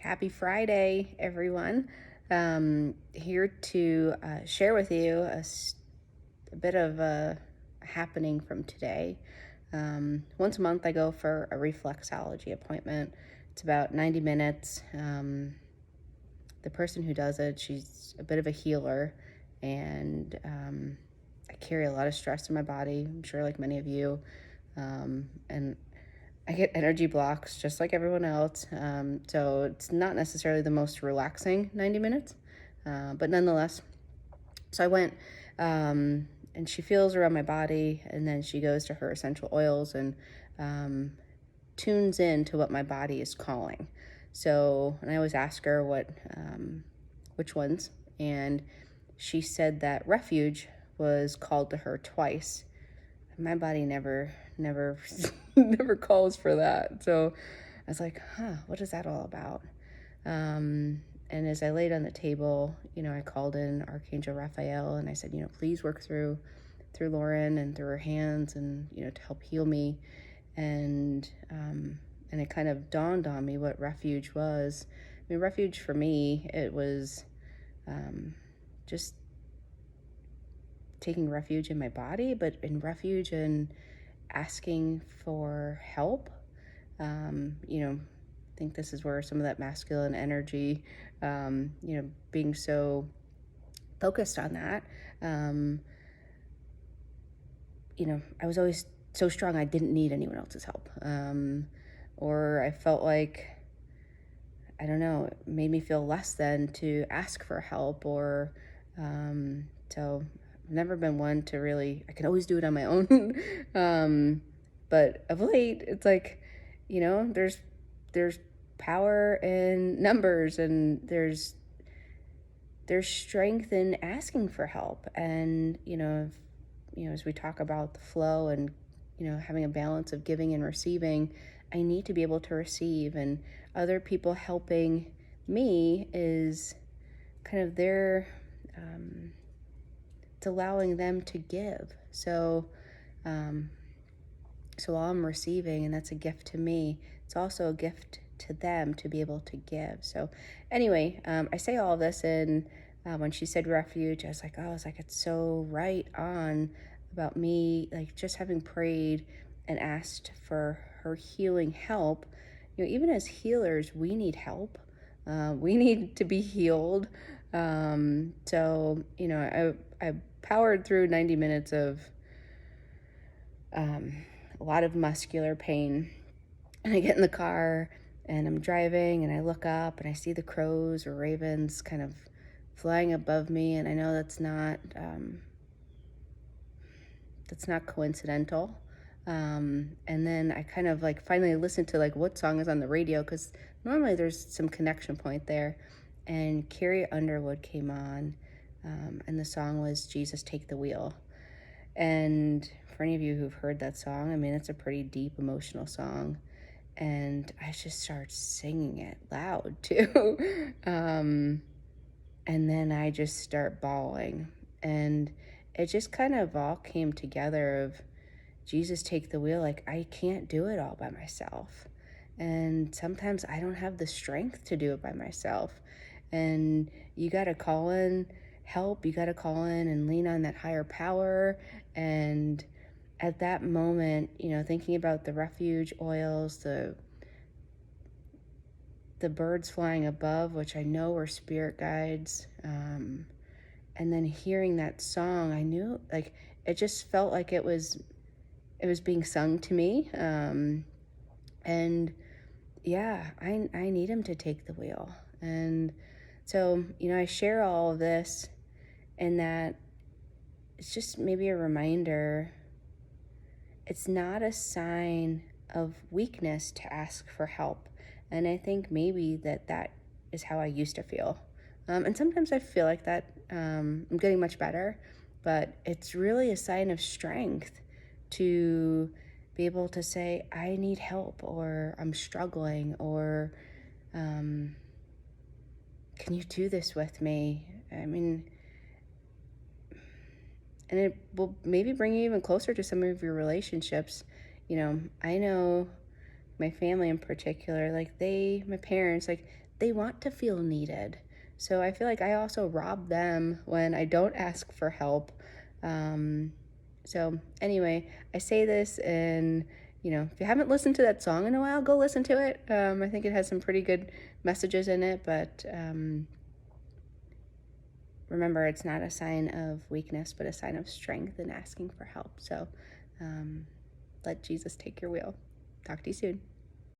Happy Friday, everyone. Here to share with you a bit of a happening from today. Once a month, I go for a reflexology appointment. It's about 90 minutes. The person who does it, she's a bit of a healer, and I carry a lot of stress in my body, I'm sure like many of you. And I get energy blocks just like everyone else. So it's not necessarily the most relaxing 90 minutes, but nonetheless. So I went, and she feels around my body, and then she goes to her essential oils and tunes in to what my body is calling. So, and I always ask her which ones, and she said that refuge was called to her twice. My body never never calls for that. So I was like, what is that all about? And as I laid on the table, I called in Archangel Raphael, and I said, please work through Lauren and through her hands, and to help heal me. And it kind of dawned on me what refuge was. I mean, refuge for me, it was just taking refuge in my body, but in refuge and asking for help. I think this is where some of that masculine energy, being so focused on that. I was always so strong I didn't need anyone else's help. Or I felt like, I don't know, it made me feel less than to ask for help, or so I've never been one to really, I can always do it on my own. But of late, it's like, there's power in numbers, and there's strength in asking for help. And, as we talk about the flow and, having a balance of giving and receiving, I need to be able to receive, and other people helping me is kind of their, it's allowing them to give. So while I'm receiving, and that's a gift to me, it's also a gift to them to be able to give. So anyway, I say all of this, and when she said refuge, I was like, it's so right on about me, like just having prayed and asked for her healing help. Even as healers, we need help. We need to be healed. So I powered through 90 minutes of a lot of muscular pain. And I get in the car and I'm driving, and I look up and I see the crows or ravens kind of flying above me. And I know that's not coincidental. And then I kind of like finally listened to like what song is on the radio, because normally there's some connection point there. And Carrie Underwood came on, and the song was Jesus Take the Wheel. And for any of you who've heard that song, I mean, it's a pretty deep emotional song. And I just started singing it loud too. And then I just start bawling. And it just kind of all came together of Jesus take the wheel. Like, I can't do it all by myself. And sometimes I don't have the strength to do it by myself. And you got to call in help. You got to call in and lean on that higher power. And at that moment, thinking about the refuge oils, the birds flying above, which I know were spirit guides, and then hearing that song, I knew, like, it just felt like it was being sung to me. And yeah, I need him to take the wheel. And so, I share all of this, and that it's just maybe a reminder. It's not a sign of weakness to ask for help. And I think maybe that is how I used to feel. And sometimes I feel like that. I'm getting much better, but it's really a sign of strength to be able to say, I need help, or I'm struggling, or can you do this with me? I mean, and it will maybe bring you even closer to some of your relationships. I know my family in particular, like my parents, like they want to feel needed. So I feel like I also rob them when I don't ask for help. So anyway, I say this, and if you haven't listened to that song in a while, go listen to it. I think it has some pretty good messages in it, but remember, it's not a sign of weakness, but a sign of strength and asking for help. So let Jesus take your wheel. Talk to you soon.